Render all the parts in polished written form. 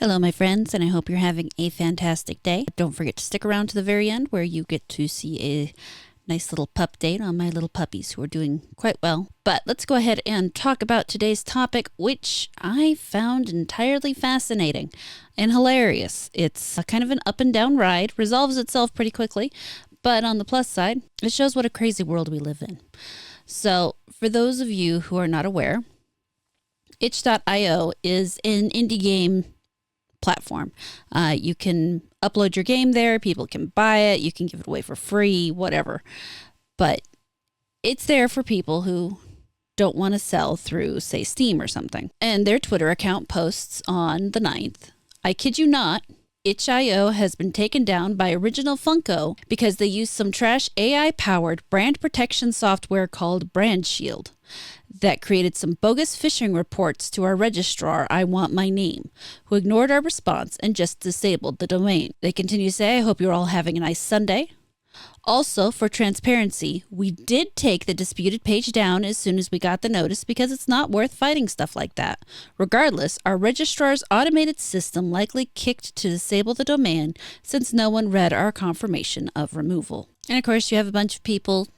Hello, my friends, and I hope you're having a fantastic day. Don't forget to stick around to the very end where you get to see a nice little pup date on my little puppies who are doing quite well. But let's go ahead and talk about today's topic, which I found entirely fascinating and hilarious. It's a kind of an up and down ride, resolves itself pretty quickly, but on the plus side, it shows what a crazy world we live in. So, for those of you who are not aware, itch.io is an indie game platform. You can upload your game there. People can buy it. You can give it away for free, whatever. But it's there for people who don't want to sell through, say, Steam or something. And their Twitter account posts on the 9th. I kid you not, itch.io has been taken down by original Funko because they used some trash AI-powered brand protection software called Brand Shield that created some bogus phishing reports to our registrar, I Want My Name, who ignored our response and just disabled the domain. They continue to say, I hope you're all having a nice Sunday. Also, for transparency, we did take the disputed page down as soon as we got the notice because it's not worth fighting stuff like that. Regardless, our registrar's automated system likely kicked to disable the domain since no one read our confirmation of removal. And of course, you have a bunch of people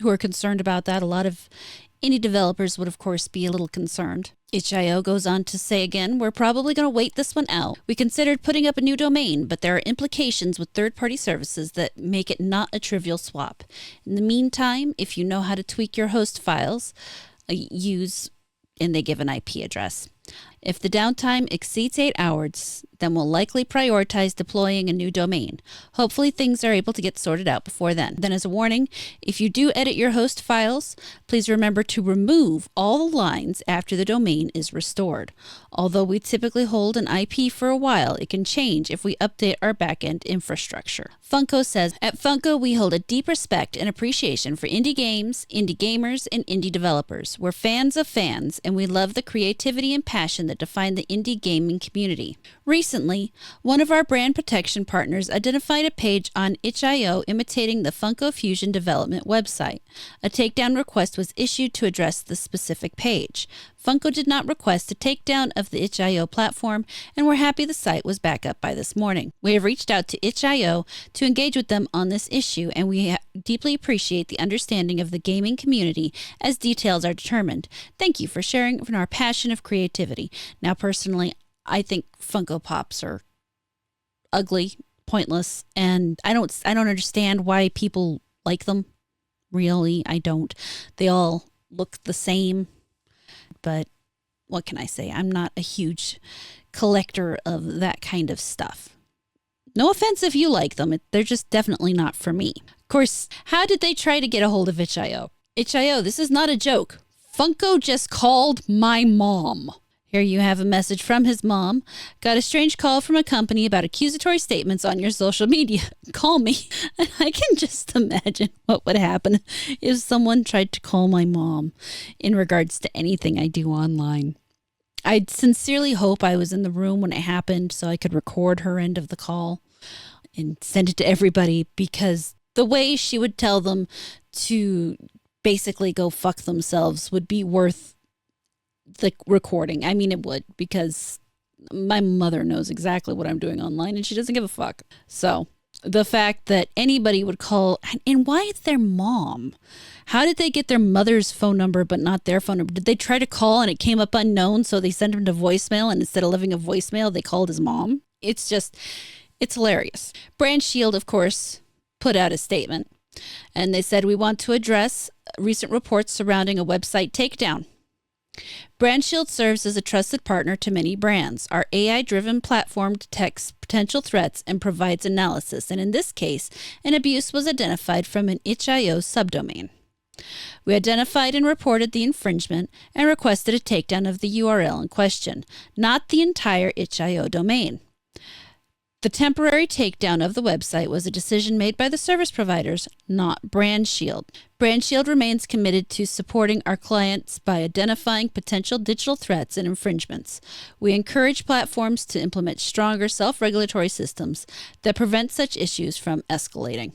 who are concerned about that. A lot of indie developers would, of course, be a little concerned. itch.io goes on to say again, we're probably going to wait this one out. We considered putting up a new domain, but there are implications with third-party services that make it not a trivial swap. In the meantime, if you know how to tweak your host files, and they give an IP address. If the downtime exceeds 8 hours, then we'll likely prioritize deploying a new domain. Hopefully things are able to get sorted out before then. Then as a warning, if you do edit your host files, please remember to remove all the lines after the domain is restored. Although we typically hold an IP for a while, it can change if we update our backend infrastructure. Funko says, at Funko, we hold a deep respect and appreciation for indie games, indie gamers, and indie developers. We're fans of fans, and we love the creativity and passion that define the indie gaming community. Recently, one of our brand protection partners identified a page on itch.io imitating the Funko Fusion development website. A takedown request was issued to address the specific page. Funko did not request a takedown of the itch.io platform, and we're happy the site was back up by this morning. We have reached out to itch.io to engage with them on this issue, and we deeply appreciate the understanding of the gaming community as details are determined. Thank you for sharing our passion of creativity. Now, personally, I think Funko Pops are ugly, pointless, and I don't understand why people like them. Really, I don't. They all look the same. But what can I say? I'm not a huge collector of that kind of stuff. No offense if you like them. They're just definitely not for me. Of course, how did they try to get a hold of itch.io? itch.io, this is not a joke. Funko just called my mom. Here you have a message from his mom. Got a strange call from a company about accusatory statements on your social media. Call me. And I can just imagine what would happen if someone tried to call my mom in regards to anything I do online. I sincerely hope I was in the room when it happened so I could record her end of the call and send it to everybody, because the way she would tell them to basically go fuck themselves would be worth the recording. I mean, it would, because my mother knows exactly what I'm doing online and she doesn't give a fuck. So the fact that anybody would call, and why it's their mom? How did they get their mother's phone number but not their phone number? Did they try to call and it came up unknown, so they sent him to voicemail, and instead of leaving a voicemail, they called his mom? It's hilarious. Brand Shield, of course, put out a statement, and they said, we want to address recent reports surrounding a website takedown. BrandShield serves as a trusted partner to many brands. Our AI-driven platform detects potential threats and provides analysis, and in this case, an abuse was identified from an itch.io subdomain. We identified and reported the infringement and requested a takedown of the URL in question, not the entire itch.io domain. The temporary takedown of the website was a decision made by the service providers, not BrandShield. BrandShield remains committed to supporting our clients by identifying potential digital threats and infringements. We encourage platforms to implement stronger self-regulatory systems that prevent such issues from escalating.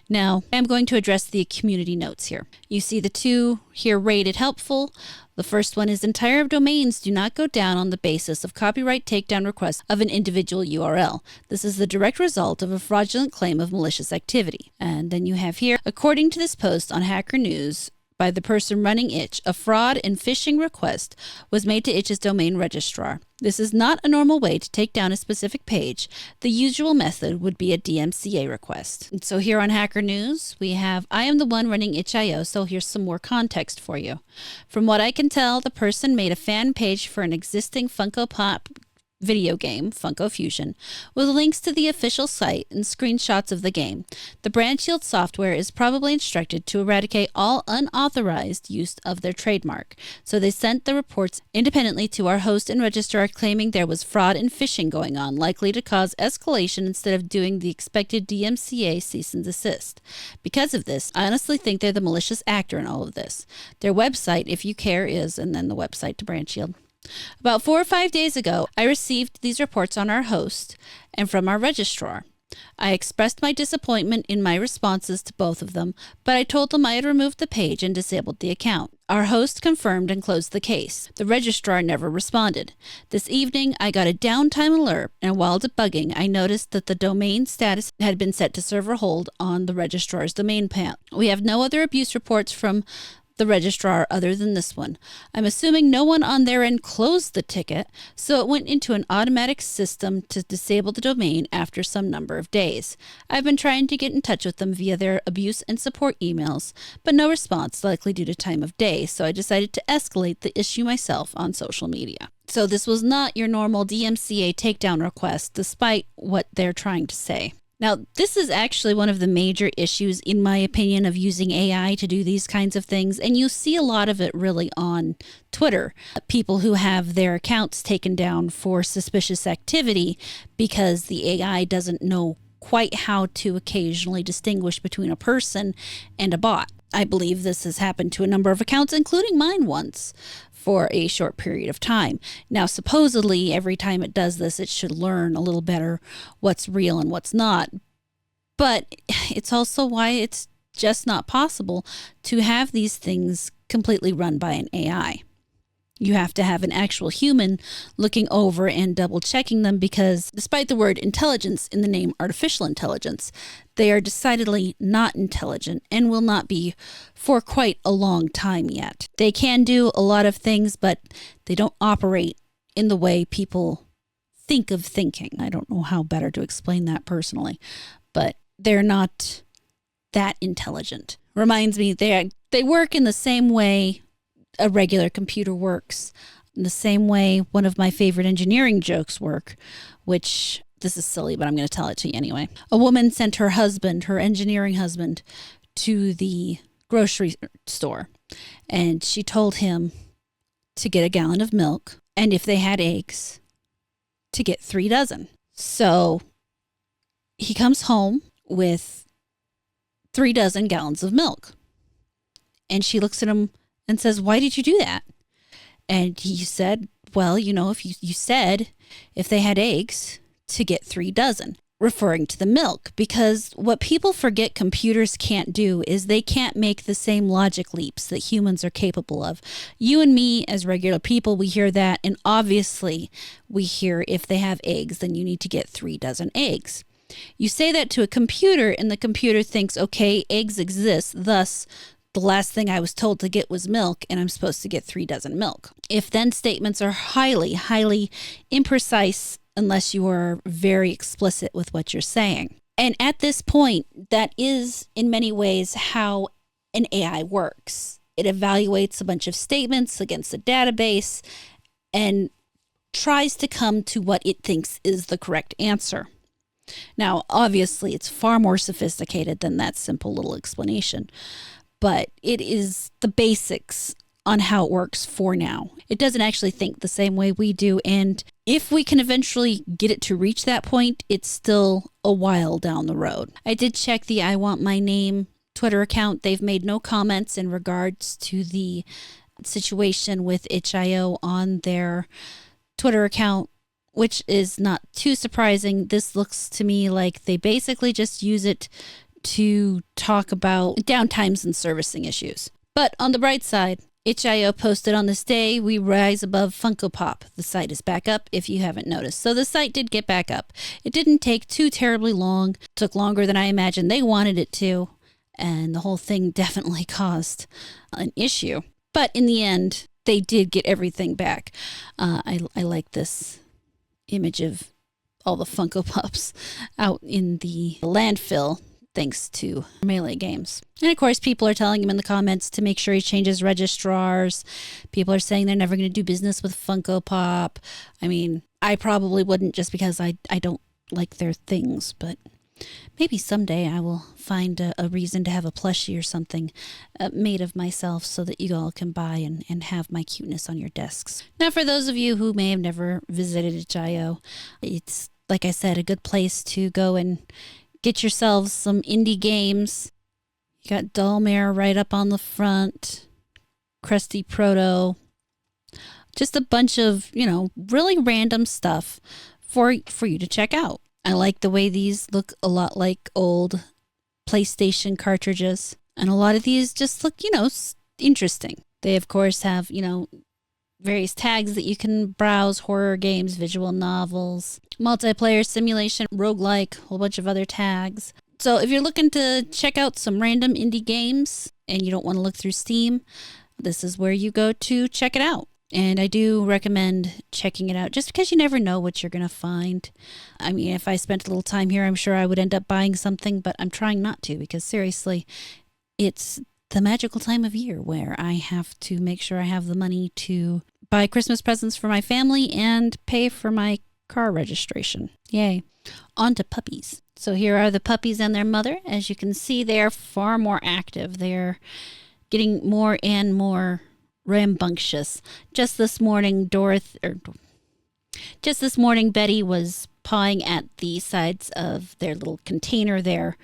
Now, I'm going to address the community notes here. You see the two here rated helpful. The first one is entire domains do not go down on the basis of copyright takedown requests of an individual URL. This is the direct result of a fraudulent claim of malicious activity. And then you have here, according to this post on Hacker News by the person running Itch, a fraud and phishing request was made to Itch's domain registrar. This is not a normal way to take down a specific page. The usual method would be a DMCA request. And so here on Hacker News, we have, I am the one running Itch.io, so here's some more context for you. From what I can tell, the person made a fan page for an existing Funko Pop video game, Funko Fusion, with links to the official site and screenshots of the game. The BrandShield software is probably instructed to eradicate all unauthorized use of their trademark. So they sent the reports independently to our host and registrar claiming there was fraud and phishing going on, likely to cause escalation instead of doing the expected DMCA cease and desist. Because of this, I honestly think they're the malicious actor in all of this. Their website, if you care, is, and then the website to BrandShield. About 4 or 5 days ago, I received these reports on our host and from our registrar. I expressed my disappointment in my responses to both of them, but I told them I had removed the page and disabled the account. Our host confirmed and closed the case. The registrar never responded. This evening, I got a downtime alert, and while debugging, I noticed that the domain status had been set to server hold on the registrar's domain panel. We have no other abuse reports from the registrar other than this one. I'm assuming no one on their end closed the ticket, so it went into an automatic system to disable the domain after some number of days. I've been trying to get in touch with them via their abuse and support emails, but no response, likely due to time of day, so I decided to escalate the issue myself on social media. So this was not your normal DMCA takedown request, despite what they're trying to say. Now, this is actually one of the major issues, in my opinion, of using AI to do these kinds of things. And you see a lot of it really on Twitter. People who have their accounts taken down for suspicious activity because the AI doesn't know quite how to occasionally distinguish between a person and a bot. I believe this has happened to a number of accounts, including mine once, for a short period of time. Now, supposedly, every time it does this, it should learn a little better what's real and what's not. But it's also why it's just not possible to have these things completely run by an AI. You have to have an actual human looking over and double checking them, because despite the word intelligence in the name artificial intelligence, they are decidedly not intelligent and will not be for quite a long time yet. They can do a lot of things, but they don't operate in the way people think of thinking. I don't know how better to explain that personally, but they're not that intelligent. Reminds me, they work in the same way a regular computer works, in the same way one of my favorite engineering jokes work, which, this is silly, but I'm going to tell it to you anyway. A woman sent her husband, her engineering husband, to the grocery store, and she told him to get a gallon of milk, and if they had eggs, to get 3 dozen. So he comes home with 3 dozen gallons of milk, and she looks at him and says, "Why did you do that?" And he said, "Well, if you said if they had eggs to get 3 dozen, referring to the milk, because what people forget computers can't do is they can't make the same logic leaps that humans are capable of. You and me as regular people, we hear that, and obviously we hear if they have eggs, then you need to get 3 dozen eggs. You say that to a computer, and the computer thinks, okay, eggs exist, thus the last thing I was told to get was milk, and I'm supposed to get 3 dozen milk. If then statements are highly, highly imprecise unless you are very explicit with what you're saying. And at this point, that is in many ways how an AI works. It evaluates a bunch of statements against a database and tries to come to what it thinks is the correct answer. Now, obviously, it's far more sophisticated than that simple little explanation, but it is the basics on how it works for now. It doesn't actually think the same way we do, and if we can eventually get it to reach that point, it's still a while down the road. I did check the I want my name Twitter account. They've made no comments in regards to the situation with itch.io on their Twitter account, which is not too surprising. This looks to me like they basically just use it to talk about downtimes and servicing issues. But on the bright side, itch.io posted on this day, we rise above Funko Pop. The site is back up if you haven't noticed. So the site did get back up. It didn't take too terribly long. It took longer than I imagined they wanted it to. And the whole thing definitely caused an issue. But in the end, they did get everything back. I like this image of all the Funko Pops out in the landfill thanks to Melee Games. And of course, people are telling him in the comments to make sure he changes registrars. People are saying they're never going to do business with Funko Pop. I mean, I probably wouldn't just because I don't like their things, but maybe someday I will find a reason to have a plushie or something made of myself so that you all can buy and have my cuteness on your desks. Now, for those of you who may have never visited itch.io, it's, like I said, a good place to go and get yourselves some indie games. You got Dullmare right up on the front, Krusty Proto, just a bunch of, really random stuff for you to check out. I like the way these look a lot like old PlayStation cartridges. And a lot of these just look, interesting. They, of course, have, various tags that you can browse: horror games, visual novels, multiplayer simulation, roguelike, a whole bunch of other tags. So if you're looking to check out some random indie games and you don't want to look through Steam, this is where you go to check it out. And I do recommend checking it out just because you never know what you're going to find. I mean, if I spent a little time here, I'm sure I would end up buying something, but I'm trying not to because seriously, it's the magical time of year where I have to make sure I have the money to buy Christmas presents for my family and pay for my car registration. Yay. On to puppies. So here are the puppies and their mother. As you can see, they're far more active. They're getting more and more rambunctious. Just this morning, Betty was pawing at the sides of their little container there.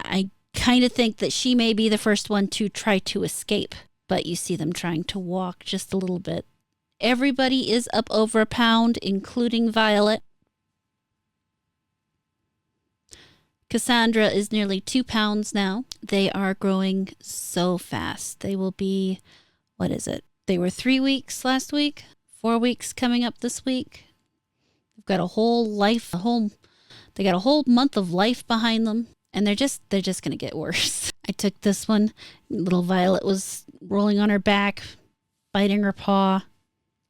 I kind of think that she may be the first one to try to escape, but you see them trying to walk just a little bit. Everybody is up over a pound, including Violet. Cassandra is nearly 2 pounds now. They are growing so fast. They will be, what is it? They were 3 weeks last week, 4 weeks coming up this week. They've got a whole life, they got a whole month of life behind them, and they're just going to get worse. I took this one. Little Violet was rolling on her back, biting her paw.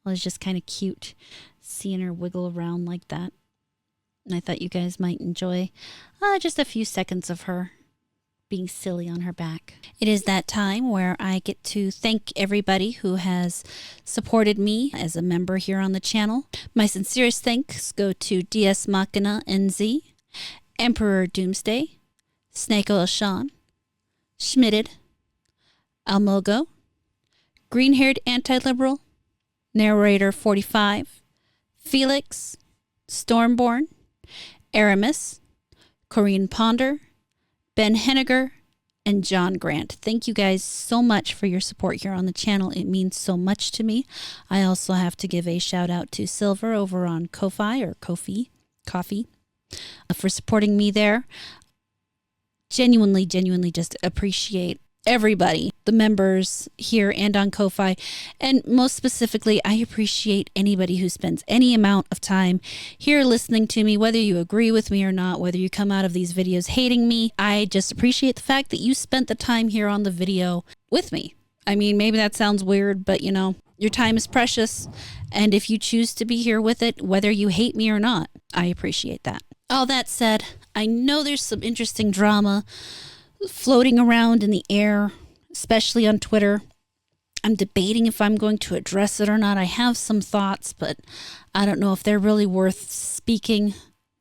It was just kind of cute seeing her wiggle around like that. And I thought you guys might enjoy just a few seconds of her being silly on her back. It is that time where I get to thank everybody who has supported me as a member here on the channel. My sincerest thanks go to DS Machina NZ, Emperor Doomsday, Snake Oil Sean, Schmitted, Almogo, Green-Haired Anti-Liberal, Narrator 45, Felix, Stormborn, Aramis, Corinne Ponder, Ben Henniger, and John Grant. Thank you guys so much for your support here on the channel. It means so much to me. I also have to give a shout out to Silver over on Ko-Fi or Ko-Fi, Coffee, for supporting me there. Genuinely just appreciate everybody, the members here and on Ko-Fi, and most specifically, I appreciate anybody who spends any amount of time here listening to me, whether you agree with me or not, whether you come out of these videos hating me. I just appreciate the fact that you spent the time here on the video with me. I mean, maybe that sounds weird, but your time is precious, and if you choose to be here with it, whether you hate me or not, I appreciate that. All that said, I know there's some interesting drama floating around in the air, especially on Twitter. I'm debating if I'm going to address it or not. I have some thoughts, but I don't know if they're really worth speaking.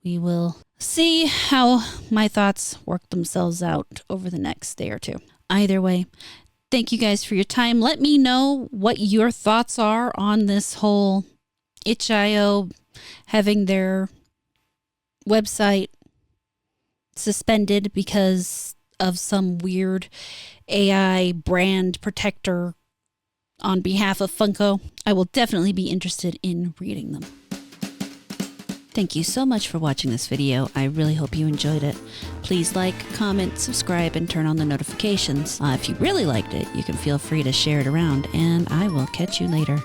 We will see how my thoughts work themselves out over the next day or two. Either way, thank you guys for your time. Let me know what your thoughts are on this whole itch.io having their website suspended because of some weird AI brand protector on behalf of Funko, I will definitely be interested in reading them. Thank you so much for watching this video. I really hope you enjoyed it. Please like, comment, subscribe, and turn on the notifications. If you really liked it, you can feel free to share it around, and I will catch you later.